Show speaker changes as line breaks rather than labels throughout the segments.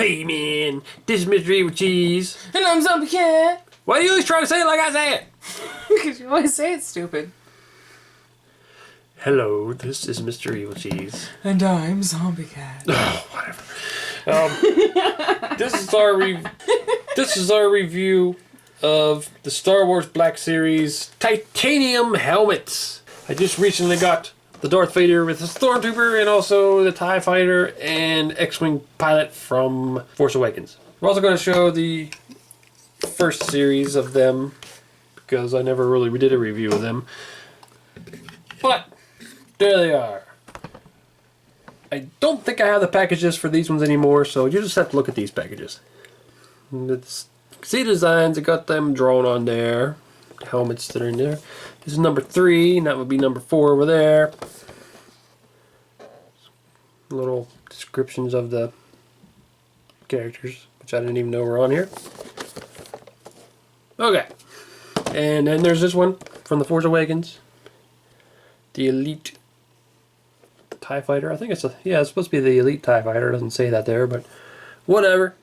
Hey man, this is Mr. Evilcheese.
And I'm Zombie Cat.
Why do you always try to say it like I say it?
Because you always say it's stupid.
Hello, this is Mr. Evilcheese.
And I'm Zombie Cat.
Oh, whatever. This is our review of the Star Wars Black Series titanium helmets. I just recently got the Darth Vader with the Stormtrooper and also the TIE Fighter and XWing Pilot from Force Awakens. We're also going to show the first series of them because I never really did a review of them. But there they are. I don't think I have the packages for these ones anymore, so you just have to look at these packages. See the designs, I got them drawn on there. The helmets that are in there. This is number 3, and that would be number 4 over there. Little descriptions of the characters, which I didn't even know were on here. Okay. And then there's this one from the Force Awakens. The EliteTIE Fighter. I think it's it's supposed to be the EliteTIE Fighter. It doesn't say that there, but whatever.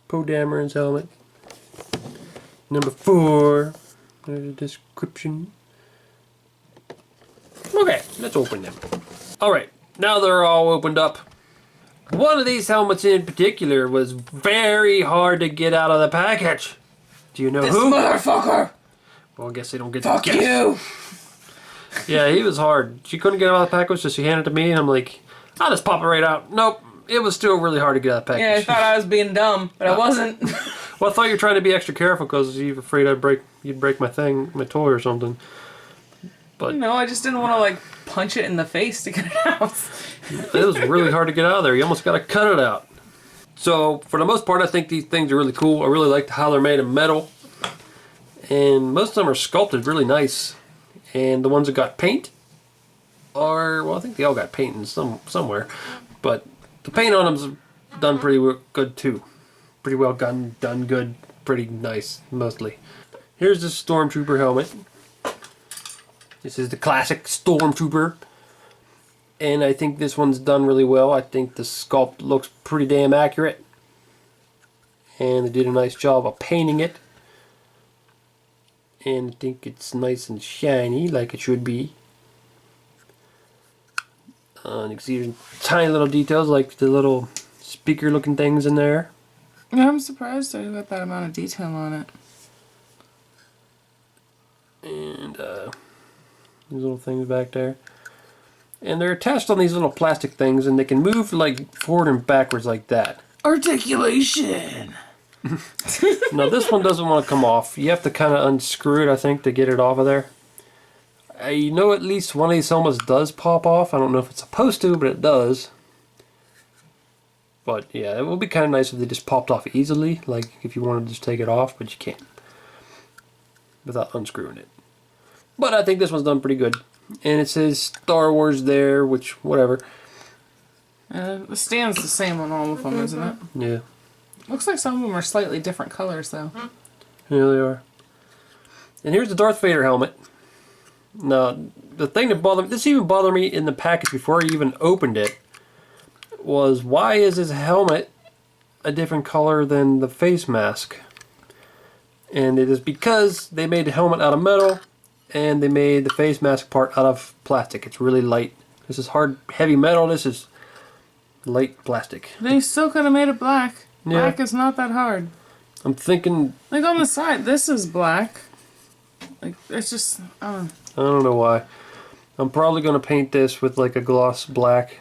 Poe Dameron's helmet. Number 4. There's a description. Okay, let's open them. Alright, now they're all opened up. One of these helmets in particular was very hard to get out of the package. Do you know who?
This motherfucker!
Well, I guess they don't get
Fuck
to guess.
you!
Yeah, he was hard. She couldn't get out of the package, so she handed it to me, and I'm like, I'll just pop it right out. Nope, it was still really hard to get out of the package.
Yeah, I thought I was being dumb, but I wasn't.
Well, I thought you were trying to be extra careful because you were afraid you'd break my toy or something. But
no, I just didn't want to like punch it in the face to get it out.
it was really hard to get out of there. You almost got to cut it out. So, for the most part, I think these things are really cool. I really like how they're made of metal. And most of them are sculpted really nice. And the ones that got paint are, well, I think they all got paint in somewhere. But the paint on them's done pretty good too. Pretty well done good, pretty nice, mostly. Here's the Stormtrooper helmet. This is the classic Stormtrooper. And I think this one's done really well. I think the sculpt looks pretty damn accurate. And they did a nice job of painting it. And I think it's nice and shiny, like it should be. You can see tiny little details, like the little speaker looking things in there.
Yeah, I'm surprised they got that amount of detail on it.
And these little things back there. And they're attached on these little plastic things, and they can move like forward and backwards like that.
Articulation!
Now this one doesn't want to come off. You have to kind of unscrew it, I think, to get it off of there. I know at least one of these helmets does pop off. I don't know if it's supposed to, but it does. But yeah, it would be kind of nice if they just popped off easily, like if you wanted to just take it off, but you can't without unscrewing it. But I think this one's done pretty good. And it says Star Wars there, which, whatever.
The stand's the same on all of them, isn't it?
Yeah.
Looks like some of them are slightly different colors, though.
Yeah, they are. And here's the Darth Vader helmet. Now, the thing that bothered me, this even bothered me in the package before I even opened it, was why is his helmet a different color than the face mask? And it is because they made the helmet out of metal and they made the face mask part out of plastic. It's really light. This is hard, heavy metal. This is light plastic.
They still could have made it black.
Yeah.
Black is not that hard.
I'm thinking...
Like on the side, this is black. Like, it's just,
I don't know why. I'm probably going to paint this with like a gloss black,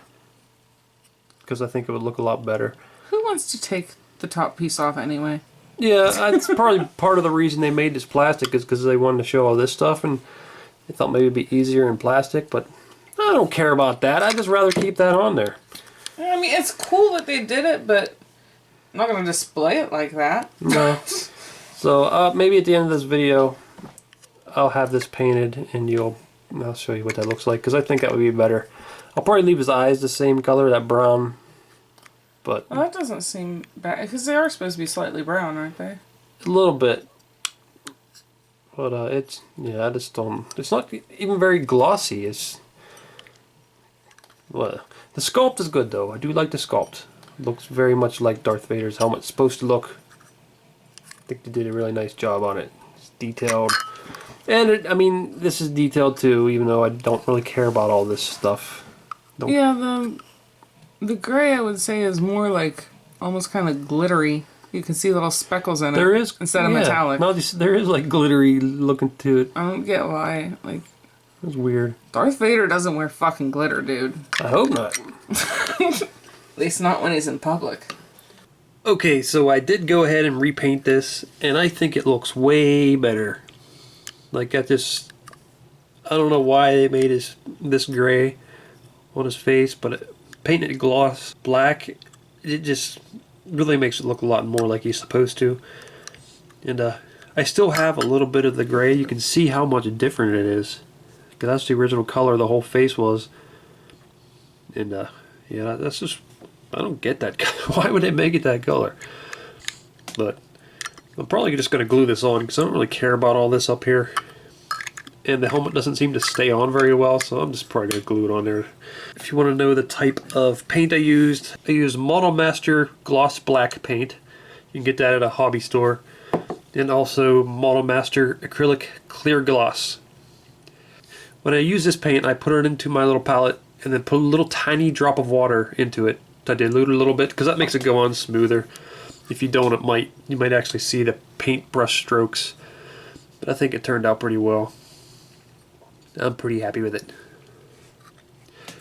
because I think it would look a lot better.
Who wants to take the top piece off anyway?
Yeah, that's probably part of the reason they made this plastic is because they wanted to show all this stuff, and they thought maybe it'd be easier in plastic, but I don't care about that. I'd just rather keep that on there.
I mean, it's cool that they did it, but I'm not going to display it like that.
No. So maybe at the end of this video, I'll have this painted, and I'll show you what that looks like, because I think that would be better. I'll probably leave his eyes the same color, that brown. But
well, that doesn't seem bad, because they are supposed to be slightly brown, aren't they?
A little bit. But it's, yeah, I just don't, it's not even very glossy. It's, well, the sculpt is good though. I do like the sculpt. Looks very much like Darth Vader's helmet's supposed to look. I think they did a really nice job on it. It's detailed. And I mean, this is detailed too, even though I don't really care about all this stuff.
Yeah, the gray I would say is more like almost kind of glittery. You can see little speckles in it.
There is
instead of metallic.
No, there is like glittery looking to it.
I don't get why. Like,
it's weird.
Darth Vader doesn't wear fucking glitter, dude.
I hope not.
At least not when he's in public.
Okay, so I did go ahead and repaint this, and I think it looks way better. Like, I don't know why they made this gray on his face, but painting it gloss black, it just really makes it look a lot more like he's supposed to. And I still have a little bit of the gray. You can see how much different it is, because that's the original color the whole face was. And yeah, that's just, I don't get that. Why would they make it that color? But I'm probably just going to glue this on because I don't really care about all this up here. And the helmet doesn't seem to stay on very well, so I'm just probably going to glue it on there. If you want to know the type of paint I used Model Master Gloss Black paint. You can get that at a hobby store. And also Model Master Acrylic Clear Gloss. When I use this paint, I put it into my little palette and then put a little tiny drop of water into it to dilute it a little bit, because that makes it go on smoother. If you don't, you might actually see the paintbrush strokes. But I think it turned out pretty well. I'm pretty happy with it.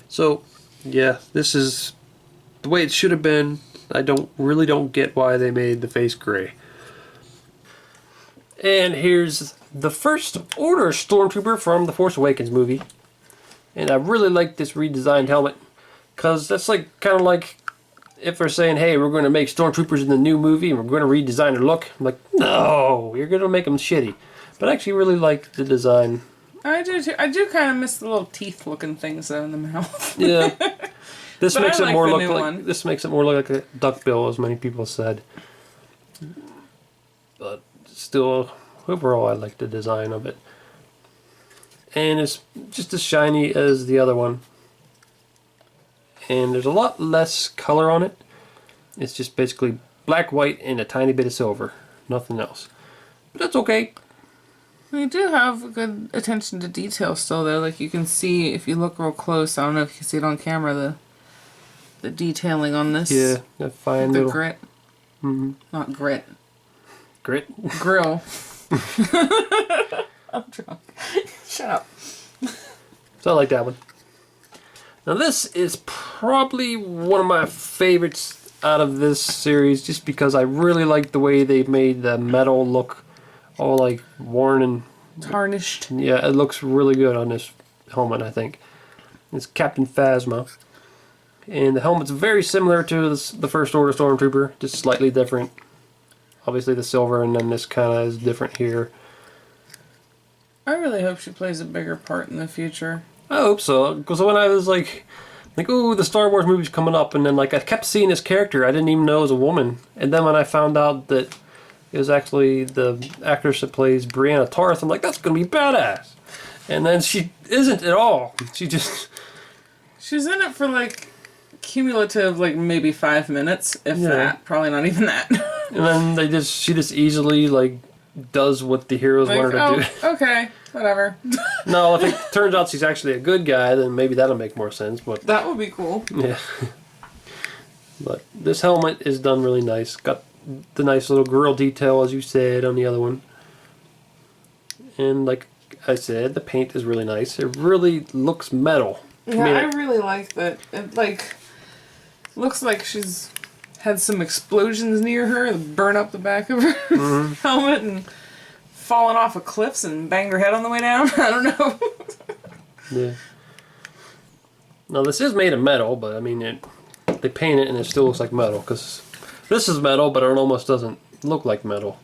So, yeah, this is the way it should have been. I really don't get why they made the face gray. And here's the First Order Stormtrooper from the Force Awakens movie. And I really like this redesigned helmet, because that's like kind of like if they're saying, hey, we're going to make Stormtroopers in the new movie and we're going to redesign their look. I'm like, no, you're going to make them shitty. But I actually really like the design.
I do too. I do kind of miss the little teeth-looking things though in the mouth.
Yeah, this makes it more look like
one.
This makes it more look like a duckbill, as many people said. But still, overall, I like the design of it, and it's just as shiny as the other one. And there's a lot less color on it. It's just basically black, white, and a tiny bit of silver. Nothing else. But that's okay.
We do have good attention to detail still, though. Like, you can see, if you look real close, I don't know if you can see it on camera, the detailing on this.
Yeah, that fine
the
little...
grit. Mm-hmm. Not grit.
Grit?
Grill. I'm drunk. Shut up.
So I like that one. Now this is probably one of my favorites out of this series, just because I really like the way they made the metal look all like worn and
tarnished.
Yeah, it looks really good on this helmet, I think. It's Captain Phasma. And the helmet's very similar to the First Order Stormtrooper, just slightly different. Obviously the silver, and then this kind of is different here.
I really hope she plays a bigger part in the future.
I hope so, because when I was like, ooh, the Star Wars movie's coming up, and then like I kept seeing this character, I didn't even know it was a woman. And then when I found out that it was actually the actress that plays Brianna Tarth, I'm like, that's gonna be badass. And then she isn't at all.
She's in it for like cumulative, like maybe 5 minutes, if that. Probably not even that.
And then she just easily like does what the heroes
like,
want her to do.
Okay, whatever.
No, if it turns out she's actually a good guy, then maybe that'll make more sense. But
that would be cool.
Yeah. But this helmet is done really nice. Got the nice little grill detail, as you said, on the other one. And like I said, the paint is really nice. It really looks metal.
Yeah, I really like that. It like looks like she's had some explosions near her that burn up the back of her helmet and fallen off of cliffs and banged her head on the way down. I don't know.
Yeah. Now this is made of metal, but I mean, they paint it and it still looks like metal, because this is metal, but it almost doesn't look like metal.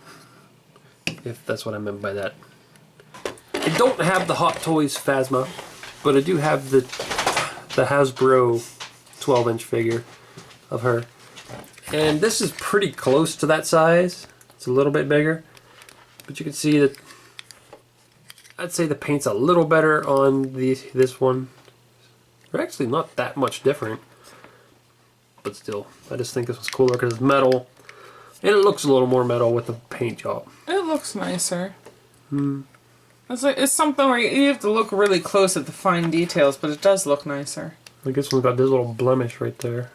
If that's what I meant by that. I don't have the Hot Toys Phasma, but I do have the Hasbro 12-inch figure of her. And this is pretty close to that size. It's a little bit bigger. But you can see that I'd say the paint's a little better on this one. They're actually not that much different. but still, I just think this was cooler because it's metal, and it looks a little more metal with the paint job.
It looks nicer. It's something where you have to look really close at the fine details, but it does look nicer.
I guess we've got this little blemish right there.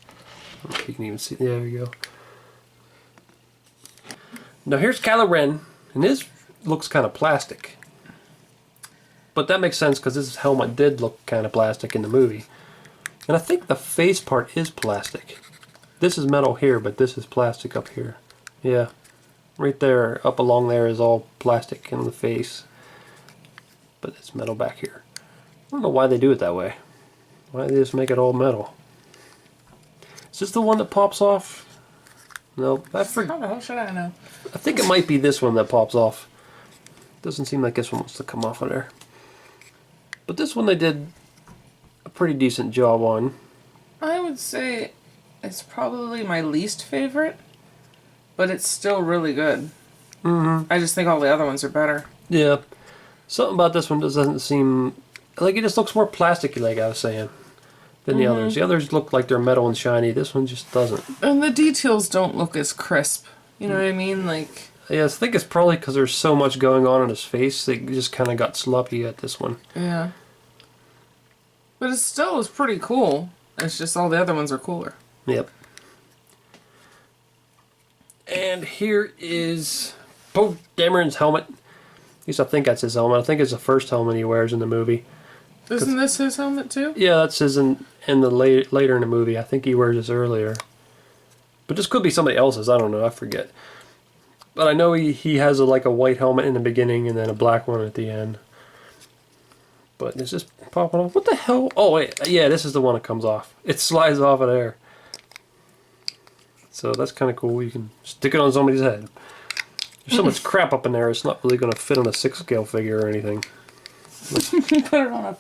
I don't know if you can even see. There we go. Now here's Kylo Ren, and his looks kind of plastic. But that makes sense because his helmet did look kind of plastic in the movie. And I think the face part is plastic. This is metal here, but this is plastic up here. Yeah. Right there, up along there is all plastic in the face. But it's metal back here. I don't know why they do it that way. Why they just make it all metal? Is this the one that pops off? No,
How the hell should I know?
I think it might be this one that pops off. Doesn't seem like this one wants to come off of there. But this one they did a pretty decent job on.
I would say it's probably my least favorite, but it's still really good. I just think all the other ones are better.
Yeah. Something about this one just doesn't seem... Like, it just looks more plasticky, like I was saying, than the others. The others look like they're metal and shiny. This one just doesn't.
And the details don't look as crisp. You know what I mean? Like...
Yeah, I think it's probably because there's so much going on in his face, they just kind of got sloppy at this one.
Yeah. But it still is pretty cool. It's just all the other ones are cooler.
Yep. And here is Poe Dameron's helmet. At least I think that's his helmet. I think it's the first helmet he wears in the movie.
Isn't this his helmet too?
Yeah, that's his in the later in the movie. I think he wears this earlier. But this could be somebody else's. I don't know. I forget. But I know he has like a white helmet in the beginning and then a black one at the end. But it's just popping off. What the hell? Oh, wait. Yeah, this is the one that comes off. It slides off of there. So that's kind of cool. You can stick it on somebody's head. There's so much crap up in there, it's not really going to fit on a 6-scale figure or anything.
You put it on a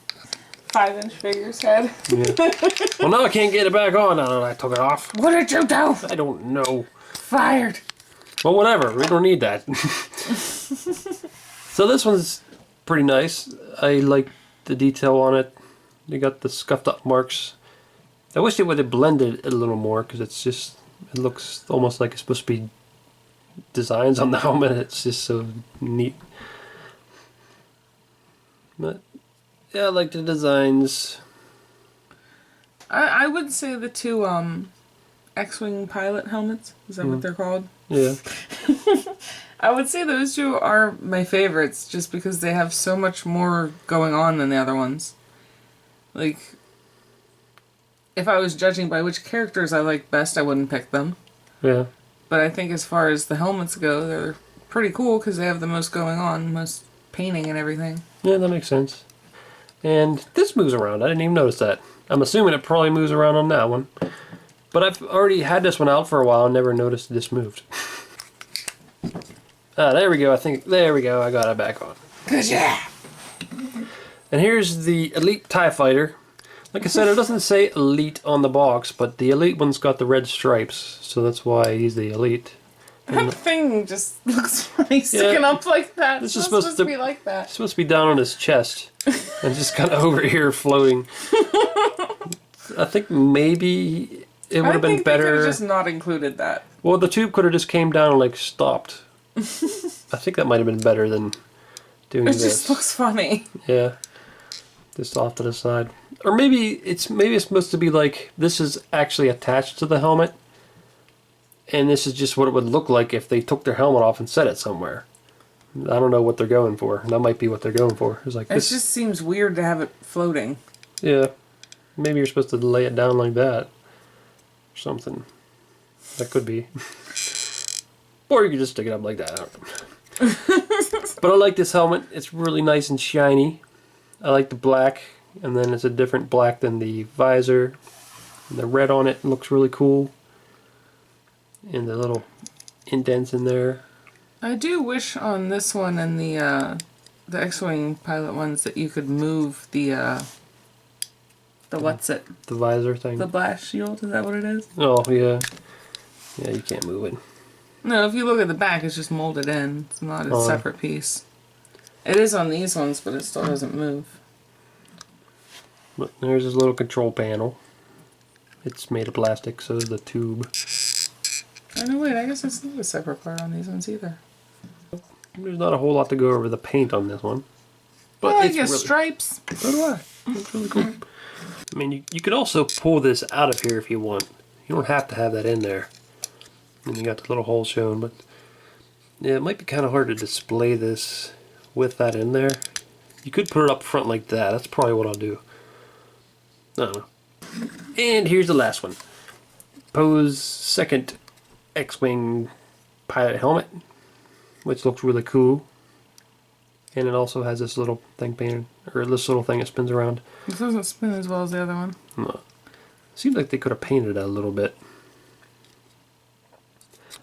5-inch figure's head.
Yeah. Well, now I can't get it back on now that I took it off.
What did you do?
I don't know.
Fired.
Well, whatever. We don't need that. So this one's pretty nice. I like the detail on it. You got the scuffed up marks. I wish they would have blended it a little more because it's just, it looks almost like it's supposed to be designs on the helmet. It's just so neat. But yeah, I like the designs.
I would say the two XWing Pilot helmets. Is that what they're called?
Yeah.
I would say those two are my favorites just because they have so much more going on than the other ones. Like, if I was judging by which characters I like best, I wouldn't pick them.
Yeah.
But I think as far as the helmets go, they're pretty cool because they have the most going on, most painting and everything.
Yeah, that makes sense. And this moves around. I didn't even notice that. I'm assuming it probably moves around on that one. But I've already had this one out for a while and never noticed this moved. Ah, there we go. There we go. I got it back on.
Good job!
And here's the EliteTIE Fighter. Like I said, it doesn't say Elite on the box, but the Elite one's got the red stripes, so that's why he's the Elite.
That thing just looks funny sticking up like that.
This
It's
is
not
supposed to
be like that.
It's supposed to be down on his chest and just kind of over here floating. I think maybe it would have been
I think they could
better.
have just not included that.
Well, the tube could have just came down and like stopped. I think that might have been better than doing
It
this.
just looks funny.
Yeah, just off to the side. Or maybe it's supposed to be like this is actually attached to the helmet, and this is just what it would look like if they took their helmet off and set it somewhere. I don't know what they're going for. That might be what they're going for. It's like this.
It just seems weird to have it floating.
Yeah, maybe you're supposed to lay it down like that, or something. That could be. Or you could just stick it up like that. I don't know. But I like this helmet. It's really nice and shiny. I like the black, and then it's a different black than the visor. And the red on it looks really cool. And the little indents in there.
I do wish on this one and the X-Wing Pilot ones that you could move the what's it?
The visor thing.
The blast shield, is that what it is?
Oh, yeah. Yeah, you can't move it.
No, if you look at the back, it's just molded in. It's not a separate piece. It is on these ones, but it still doesn't move.
But there's his little control panel. It's made of plastic, so is the tube.
Oh no, wait, I guess it's not a separate part on these ones either.
There's not a whole lot to go over the paint on this one.
But I like
it's
your
really,
stripes.
So do I. It's really cool. I mean, you could also pull this out of here if you want. You don't have to have that in there. And you got the little hole shown, but yeah, it might be kind of hard to display this with that in there. You could put it up front like that. That's probably what I'll do. I don't know. And here's the last one. Poe's second XWing Pilot helmet, which looks really cool. And it also has this little thing painted, or this little thing that spins around.
This doesn't spin as well as the other one.
No. Seems like they could have painted that a little bit.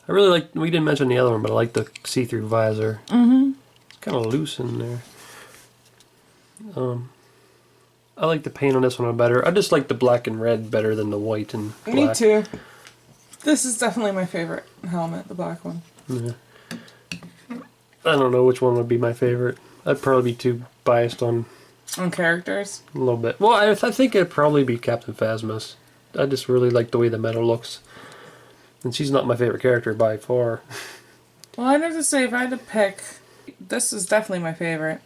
I really like, we didn't mention the other one, but I like the see-through visor.
Mm-hmm.
It's kind of loose in there. I like the paint on this one better. I just like the black and red better than the white and black.
Me too. This is definitely my favorite helmet, the black one.
Yeah. I don't know which one would be my favorite. I'd probably be too biased on
characters?
a little bit. Well, I think it'd probably be Captain Phasma's. I just really like the way the metal looks. And she's not my favorite character by far.
Well, I'd have to say, if I had to pick, this is definitely my favorite.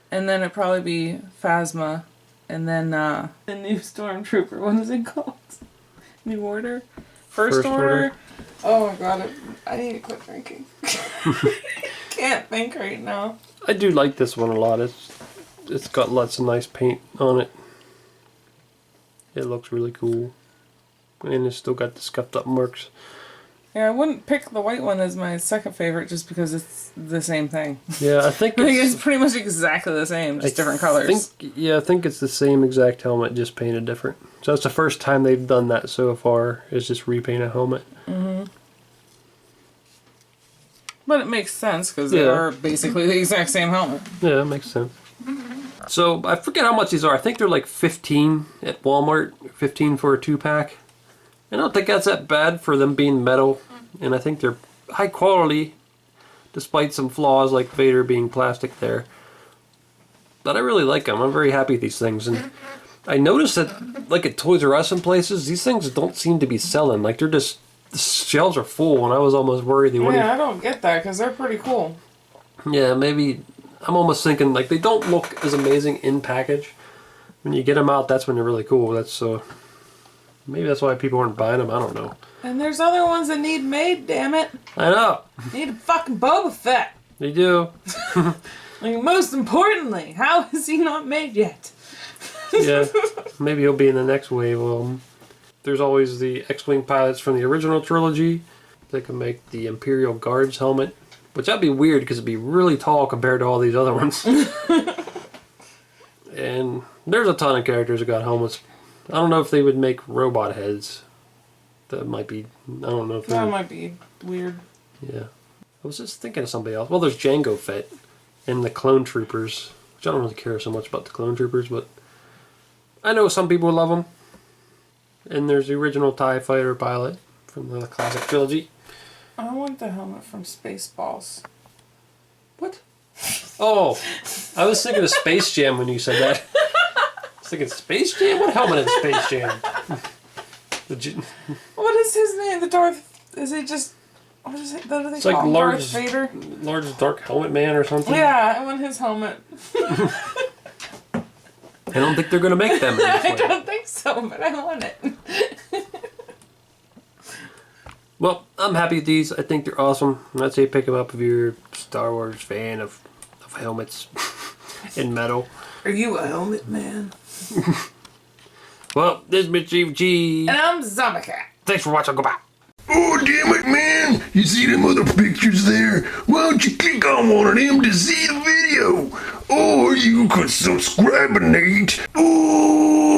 And then it'd probably be Phasma. And then the new Stormtrooper. What is it called? New Order? First Order? Oh my god, I need to quit drinking. Can't think right now.
I do like this one a lot. It's got lots of nice paint on it. It looks really cool. And it's still got the scuffed up marks.
Yeah, I wouldn't pick the white one as my second favorite just because it's the same thing.
Yeah, I think
it's pretty much exactly the same, just different colors.
I think it's the same exact helmet, just painted different. So it's the first time they've done that so far, is just repaint a helmet.
Mm-hmm. But it makes sense because they are basically the exact same helmet.
Yeah, that makes sense. So I forget how much these are. I think they're like 15 at Walmart, 15 for a 2-pack. I don't think that's that bad for them being metal, and I think they're high quality, despite some flaws like Vader being plastic there. But I really like them. I'm very happy with these things, and I noticed that, like at Toys R Us and places, these things don't seem to be selling. Like they're just, the shelves are full, and I was almost worried they wouldn't.
Yeah, I don't get that because they're pretty cool.
Yeah, maybe I'm almost thinking like they don't look as amazing in package. When you get them out, that's when they're really cool. That's maybe that's why people aren't buying them. I don't know.
And there's other ones that need made, damn it.
I know.
Need a fucking Boba Fett.
They do.
Like, most importantly, how is he not made yet?
Yeah, maybe he'll be in the next wave. There's always the X-Wing pilots from the original trilogy. They can make the Imperial Guard's helmet, which that'd be weird because it'd be really tall compared to all these other ones. And there's a ton of characters that got helmets. I don't know if they would make robot heads. That might be, I don't know if
that might be weird.
Yeah. I was just thinking of somebody else. Well, there's Jango Fett and the Clone Troopers, which I don't really care so much about the Clone Troopers, but I know some people love them. And there's the original TIE Fighter pilot from the classic trilogy.
I want the helmet from Spaceballs.
What? Oh, I was thinking of Space Jam when you said that. I was thinking Space Jam? What helmet in Space Jam?
What is his name? The Darth... Is he just... What is it? What do they
It's
call
like
him?
large,
Darth Vader?
large dark helmet man or something.
Yeah, I want his helmet.
I don't think they're going to make them.
I don't think so, but I want it.
Well, I'm happy with these. I think they're awesome. I'd say pick them up if you're a Star Wars fan of helmets in metal.
Are you a helmet man?
Well, this is Mr. Evilcheese.
And I'm Zombie Cat.
Thanks for watching. Goodbye.
Oh, damn it, man. You see them other pictures there? Why don't you click on one of them to see the video? Or you could subscribe, Nate. Oh.